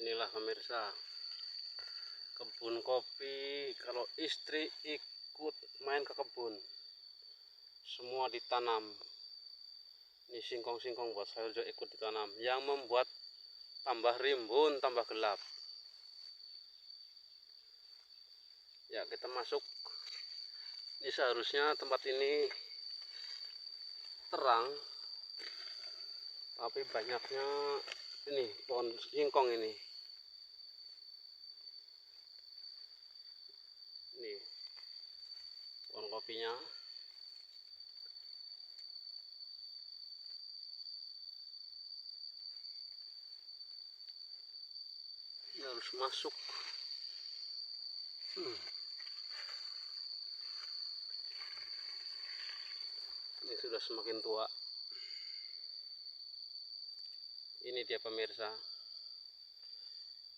Inilah pemirsa, kebun kopi. Kalau istri ikut main ke kebun, semua ditanam. Ini singkong-singkong buat sayur juga ikut ditanam, yang membuat tambah rimbun, tambah gelap. Ya, kita masuk. Ini seharusnya tempat ini terang, tapi banyaknya ini pohon singkong ini. Ini pohon kopinya. Ini harus masuk. Ini sudah semakin tua. Ini dia pemirsa,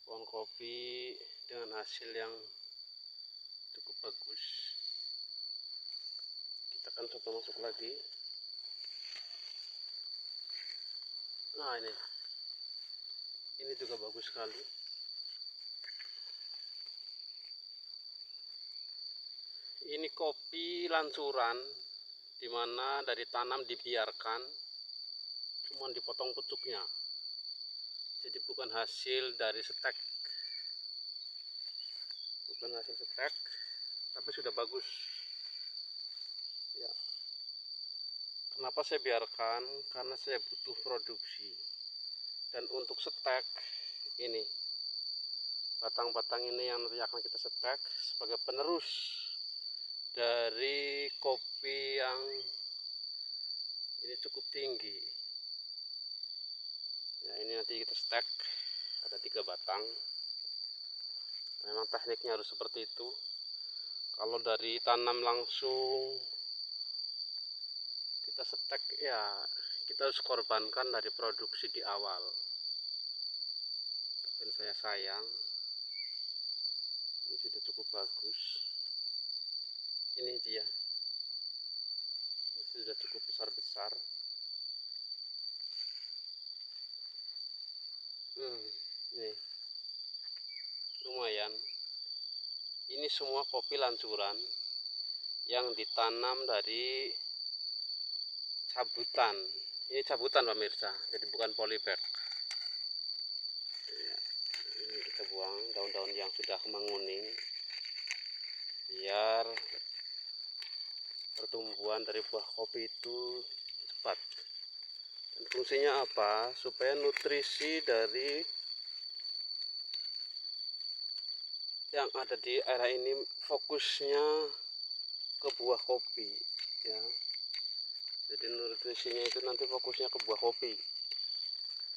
pohon kopi dengan hasil yang cukup bagus. Kita akan coba masuk lagi. Nah, ini juga bagus sekali. Ini kopi lancuran, dimana dari tanam dibiarkan, cuma dipotong pucuknya. Jadi bukan hasil dari stek, tapi sudah bagus. Ya. Kenapa saya biarkan? Karena saya butuh produksi. Dan untuk stek ini, batang-batang ini yang nanti akan kita stek sebagai penerus dari kopi yang ini cukup tinggi. Ya, ini nanti kita stek, ada 3 batang. Memang tekniknya harus seperti itu. Kalau dari tanam langsung kita stek, ya kita harus korbankan dari produksi di awal. Tapi saya sayang, ini sudah cukup bagus. Ini dia, sudah cukup besar-besar. Ini lumayan. Ini semua kopi lancuran yang ditanam dari cabutan. Ini cabutan pemirsa, jadi bukan polybag. Ya, ini kita buang daun-daun yang sudah menguning, biar pertumbuhan dari buah kopi itu cepat. Dan fungsinya apa? Supaya nutrisi dari yang ada di area ini fokusnya ke buah kopi, ya. Jadi nutrisinya itu nanti fokusnya ke buah kopi.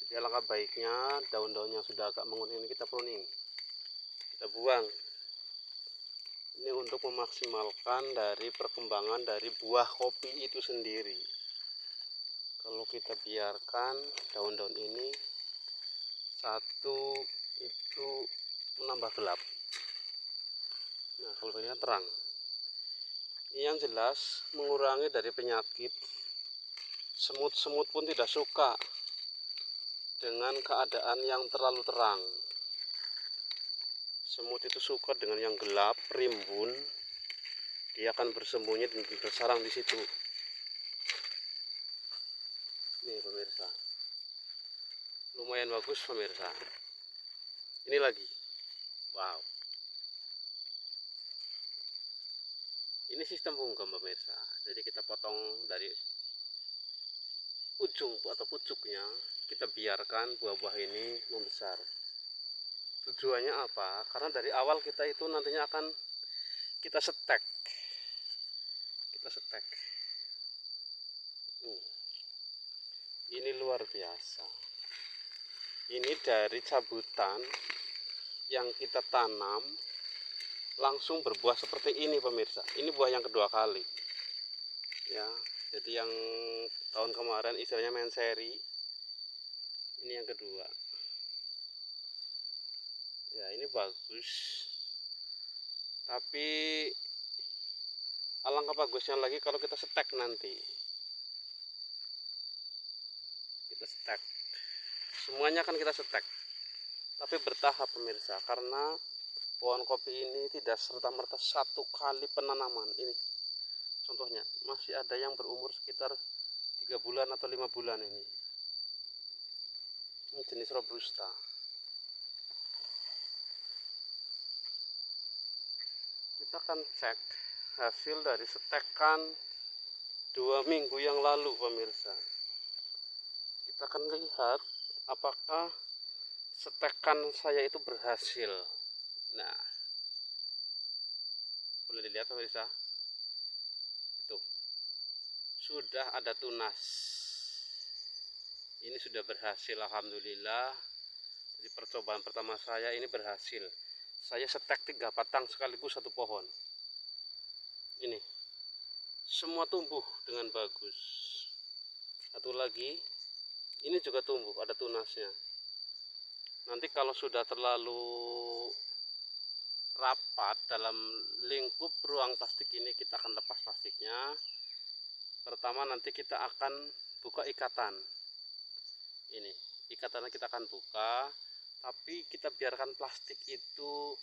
Jadi alangkah baiknya daun-daun yang sudah agak menguning ini kita pruning, kita buang. Ini untuk memaksimalkan dari perkembangan dari buah kopi itu sendiri. Kalau kita biarkan daun-daun ini satu itu menambah gelap. Nah, kalau ini kan terang. Ini yang jelas mengurangi dari penyakit. Semut-semut pun tidak suka dengan keadaan yang terlalu terang. Semut itu suka dengan yang gelap, rimbun. Dia akan bersembunyi dan bersarang di situ. Nih pemirsa, lumayan bagus pemirsa. Ini lagi, wow. Ini sistem bunggam pemirsa. Jadi kita potong dari ujung atau pucuknya, kita biarkan buah-buah ini membesar. Tujuannya apa? Karena dari awal kita itu nantinya akan kita stek. Ini luar biasa. Ini dari cabutan yang kita tanam langsung berbuah seperti ini pemirsa. Ini buah yang kedua kali. Ya, jadi yang tahun kemarin istilahnya main seri. Ini yang kedua. Ya, ini bagus. Tapi alangkah bagusnya lagi kalau kita stek nanti. Kita stek. Semuanya kan kita stek. tapi bertahap pemirsa, karena pohon kopi ini tidak serta-merta satu kali penanaman. Ini contohnya, masih ada yang berumur sekitar 3 bulan atau 5 bulan ini. Ini jenis robusta. Kita akan cek hasil dari setekan 2 minggu yang lalu pemirsa. Kita akan lihat apakah setekan saya itu berhasil. Nah, boleh dilihat pemirsa, itu sudah ada tunas. Ini sudah berhasil, alhamdulillah. Jadi percobaan pertama saya ini berhasil. Saya setek 3 batang sekaligus satu pohon. Ini semua tumbuh dengan bagus. Satu lagi, ini juga tumbuh, ada tunasnya. Nanti kalau sudah terlalu rapat dalam lingkup ruang plastik ini, kita akan lepas plastiknya. Pertama nanti kita akan buka ikatan. Ini ikatannya kita akan buka, tapi kita biarkan plastik itu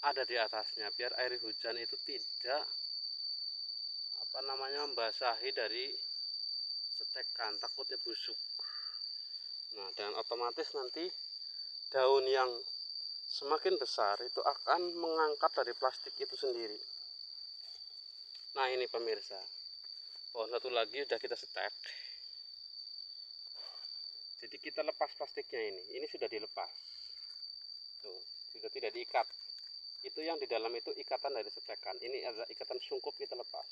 ada di atasnya, biar air hujan itu tidak membasahi dari setekan, takutnya busuk. Nah, dan otomatis nanti daun yang semakin besar itu akan mengangkat dari plastik itu sendiri. Nah, ini pemirsa, pohon satu lagi sudah kita setek. Jadi kita lepas plastiknya, ini sudah dilepas. Tuh, juga tidak diikat. Itu yang di dalam itu ikatan dari setekan. Ini ada ikatan sungkup, kita lepas.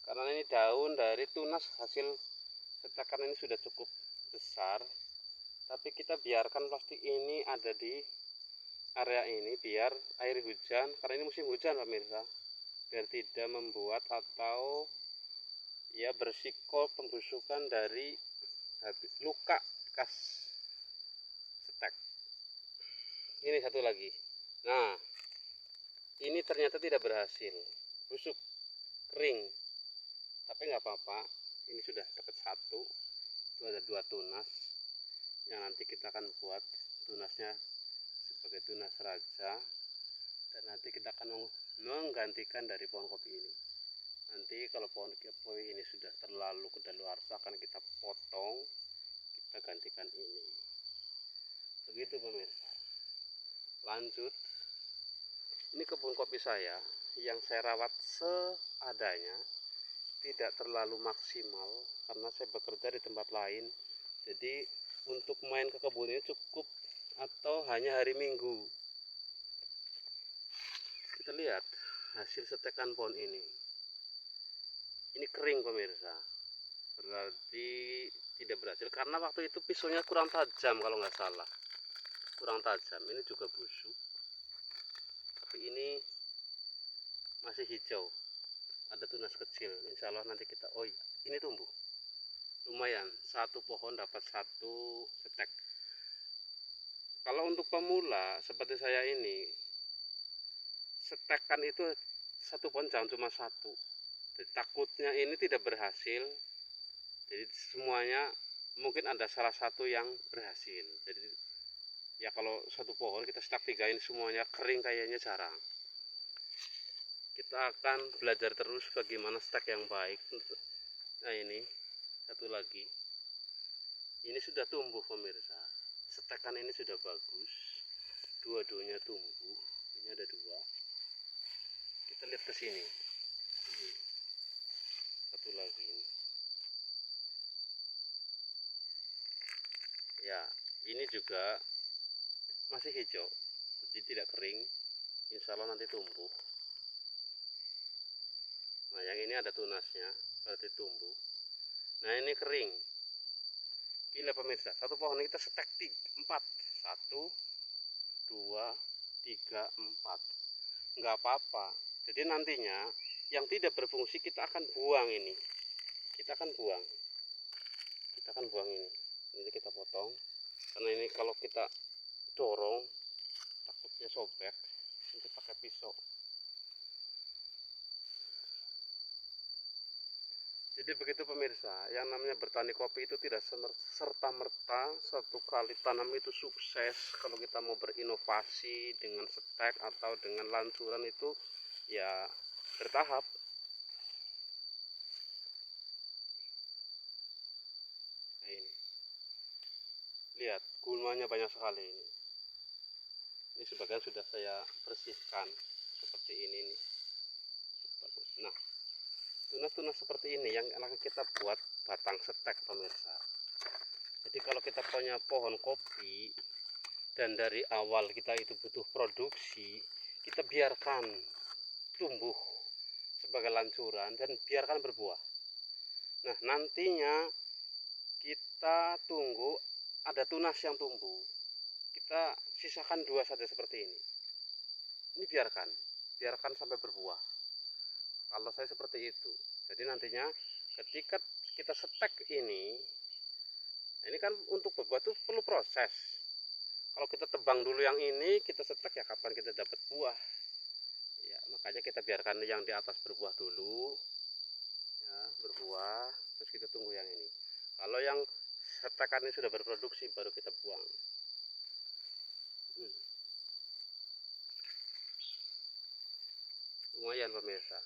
Karena ini daun dari tunas hasil setekan ini sudah cukup besar. Tapi kita biarkan plastik ini ada di area ini biar air hujan, karena ini musim hujan pemirsa, biar tidak membuat atau ya bersiko pembusukan dari luka bekas setek. Ini satu lagi. Nah, ini ternyata tidak berhasil, busuk, kering. Tapi nggak apa-apa, ini sudah dapat satu. Itu ada 2 tunas yang nanti kita akan buat tunasnya sebagai tunas raja, dan nanti kita akan menggantikan dari pohon kopi ini. Nanti kalau pohon kopi ini sudah terlalu kedaluarsa akan kita potong, kita gantikan ini. Begitu pemirsa. Lanjut, ini kebun kopi saya yang saya rawat seadanya, tidak terlalu maksimal karena saya bekerja di tempat lain. Jadi untuk main ke kebun ini cukup atau hanya hari Minggu. Kita lihat hasil setekan pohon ini. Ini kering pemirsa, berarti tidak berhasil karena waktu itu pisaunya kurang tajam, kalau nggak salah kurang tajam. Ini juga busuk, tapi ini masih hijau, ada tunas kecil. Insya Allah nanti kita, oh iya, ini tumbuh lumayan, satu pohon dapat satu setek. Kalau untuk pemula seperti saya ini, setekan itu satu pohon jangan cuma satu. Jadi, takutnya ini tidak berhasil. Jadi semuanya mungkin ada salah satu yang berhasil. Jadi ya kalau satu pohon kita setek 3 ini semuanya kering kayaknya jarang. Kita akan belajar terus bagaimana stek yang baik. Nah, ini satu lagi, ini sudah tumbuh pemirsa. Setekan ini sudah bagus, dua-duanya tumbuh. Ini ada 2. Kita lihat ke sini. Ini satu lagi ini. Ya, ini juga masih hijau, jadi tidak kering. Insya Allah nanti tumbuh. Nah, yang ini ada tunasnya, berarti tumbuh. Nah, ini kering. Gila pemirsa, satu pohon kita setek 4. 1, 2, 3, 4. Nggak apa-apa. Jadi nantinya yang tidak berfungsi kita akan buang ini. Kita akan buang ini. Nanti kita potong, karena ini kalau kita dorong takutnya sobek. Nanti pakai pisau. Jadi begitu pemirsa, yang namanya bertani kopi itu tidak serta-merta satu kali tanam itu sukses. Kalau kita mau berinovasi dengan stek atau dengan lancuran itu ya bertahap. Nah, ini lihat gulmanya banyak sekali ini. Ini sebagian sudah saya bersihkan seperti ini nih. Bagus. Nah, tunas-tunas seperti ini yang akan kita buat batang stek pemirsa. Jadi kalau kita punya pohon kopi dan dari awal kita itu butuh produksi, kita biarkan tumbuh sebagai lancuran dan biarkan berbuah. Nah, nantinya kita tunggu ada tunas yang tumbuh, kita sisakan dua saja seperti ini. Ini biarkan sampai berbuah. Kalau saya seperti itu. Jadi nantinya ketika kita setek ini kan untuk berbuah itu perlu proses. Kalau kita tebang dulu yang ini, kita setek ya kapan kita dapat buah. Ya, makanya kita biarkan yang di atas berbuah dulu. Ya, berbuah, terus kita tunggu yang ini. Kalau yang setekan ini sudah berproduksi baru kita buang. Lumayan pemirsa.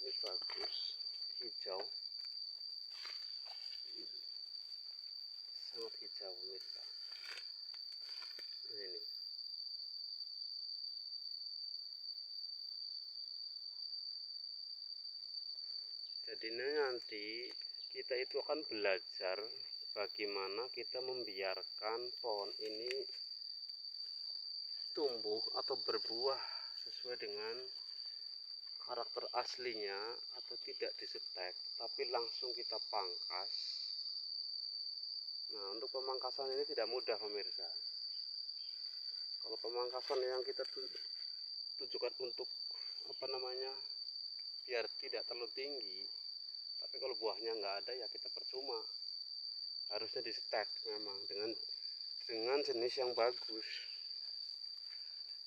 Ini bagus, hijau, sangat hijau pemirsa. Nah, ini jadi nanti kita itu akan belajar bagaimana kita membiarkan pohon ini tumbuh atau berbuah sesuai dengan karakter aslinya, atau tidak disetek tapi langsung kita pangkas. Nah, untuk pemangkasan ini tidak mudah pemirsa. Kalau pemangkasan yang kita tujukan untuk biar tidak terlalu tinggi, tapi kalau buahnya nggak ada ya kita percuma. Harusnya disetek memang dengan jenis yang bagus.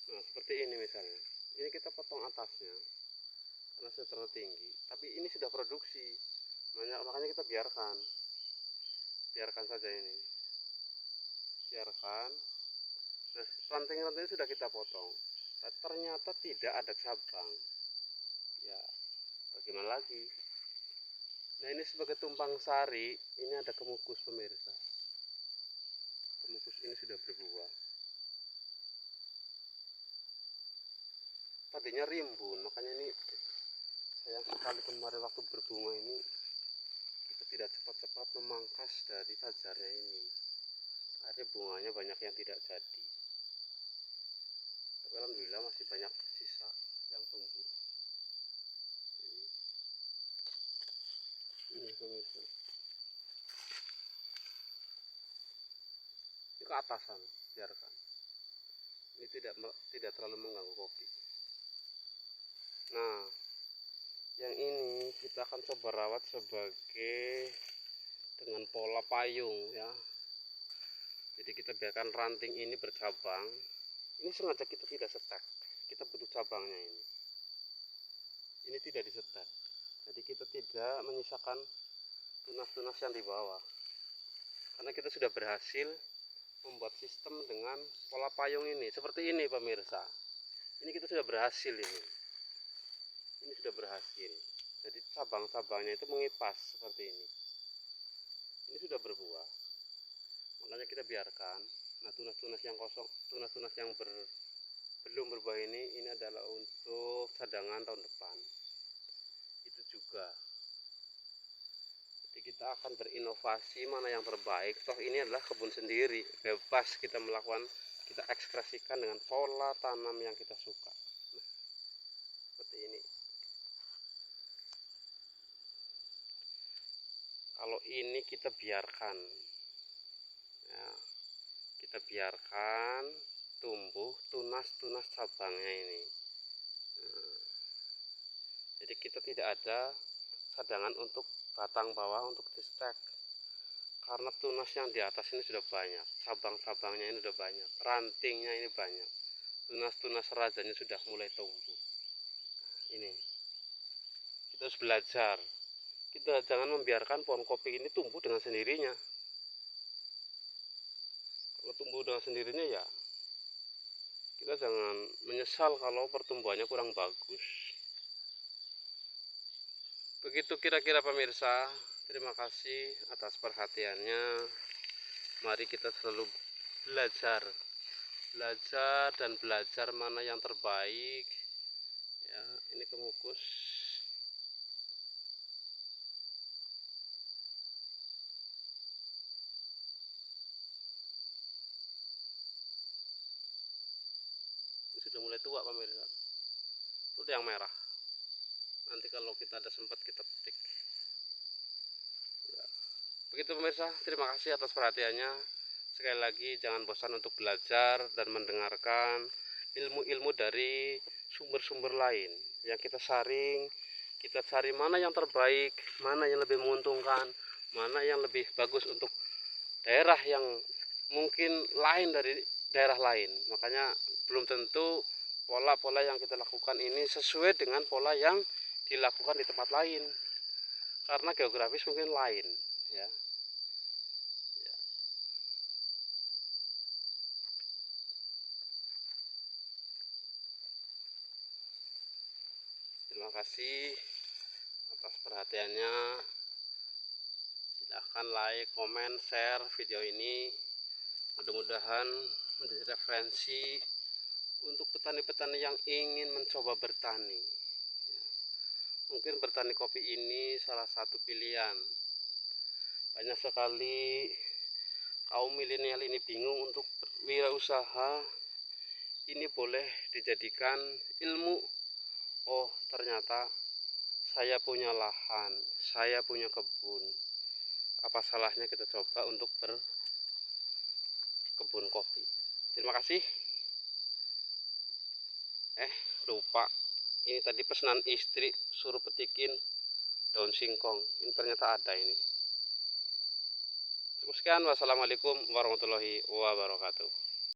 Nah, seperti ini misalnya, ini kita potong atasnya karena sudah terlalu tinggi, tapi ini sudah produksi, makanya kita biarkan saja ini, biarkan. Nah, ranting-rantingnya sudah kita potong, tapi ternyata tidak ada cabang. Ya, bagaimana lagi? Nah, ini sebagai tumpang sari, ini ada kemukus pemirsa. Kemukus ini sudah berbuah. Tadinya rimbun, makanya ini sayang sekali kemarin waktu berbunga ini kita tidak cepat-cepat memangkas dari tajarnya ini. Akhirnya bunganya banyak yang tidak jadi. Tapi alhamdulillah masih banyak sisa yang tumbuh. Ini pemirsa. Ini ke atasan, biarkan. Ini tidak terlalu mengganggu kopi. Nah, yang ini kita akan coba rawat sebagai dengan pola payung ya. Jadi kita biarkan ranting ini bercabang. Ini sengaja kita tidak setek, kita butuh cabangnya ini. Ini tidak disetek, jadi kita tidak menyisakan tunas-tunas yang di bawah, karena kita sudah berhasil membuat sistem dengan pola payung ini seperti ini pemirsa. Ini kita sudah berhasil, ini sudah berhasil. Jadi cabang-cabangnya itu mengipas seperti ini. Ini sudah berbuah, makanya kita biarkan. Nah, tunas-tunas yang kosong, tunas-tunas yang belum berbuah ini adalah untuk cadangan tahun depan. Itu juga. Jadi kita akan berinovasi mana yang terbaik. Toh ini adalah kebun sendiri, bebas kita melakukan, kita ekspresikan dengan pola tanam yang kita suka. Nah, seperti ini. Kalau ini kita biarkan, ya, kita biarkan tumbuh tunas-tunas cabangnya ini. Nah, jadi kita tidak ada cadangan untuk batang bawah untuk di stek. karena tunas yang di atas ini sudah banyak, cabang-cabangnya ini sudah banyak, rantingnya ini banyak, tunas-tunas rajanya sudah mulai tumbuh. Ini kita harus belajar, kita jangan membiarkan pohon kopi ini tumbuh dengan sendirinya. Kalau tumbuh dengan sendirinya ya kita jangan menyesal kalau pertumbuhannya kurang bagus. Begitu kira-kira pemirsa. Terima kasih atas perhatiannya. Mari kita selalu belajar dan belajar mana yang terbaik. Ya, ini kemukus. Ini sudah mulai tua pemirsa. Itu yang merah. Nanti kalau kita ada sempat kita petik. Ya. Begitu pemirsa, terima kasih atas perhatiannya. Sekali lagi jangan bosan untuk belajar dan mendengarkan ilmu-ilmu dari sumber-sumber lain yang kita saring. Kita cari mana yang terbaik, mana yang lebih menguntungkan, mana yang lebih bagus untuk daerah yang mungkin lain dari daerah lain. Makanya belum tentu pola-pola yang kita lakukan ini sesuai dengan pola yang dilakukan di tempat lain, karena geografis mungkin lain ya. Terima kasih atas perhatiannya. Silahkan like, komen, share video ini. Mudah-mudahan menjadi referensi untuk petani-petani yang ingin mencoba bertani. Mungkin bertani kopi ini salah satu pilihan. Banyak sekali kaum milenial ini bingung untuk berwirausaha. Ini boleh dijadikan ilmu. Oh, ternyata saya punya lahan, saya punya kebun. Apa salahnya kita coba untuk berkebun kopi. Terima kasih. Lupa. Ini tadi pesanan istri, suruh petikin daun singkong. Ini ternyata ada ini. Cukup sekian. Wassalamualaikum warahmatullahi wabarakatuh.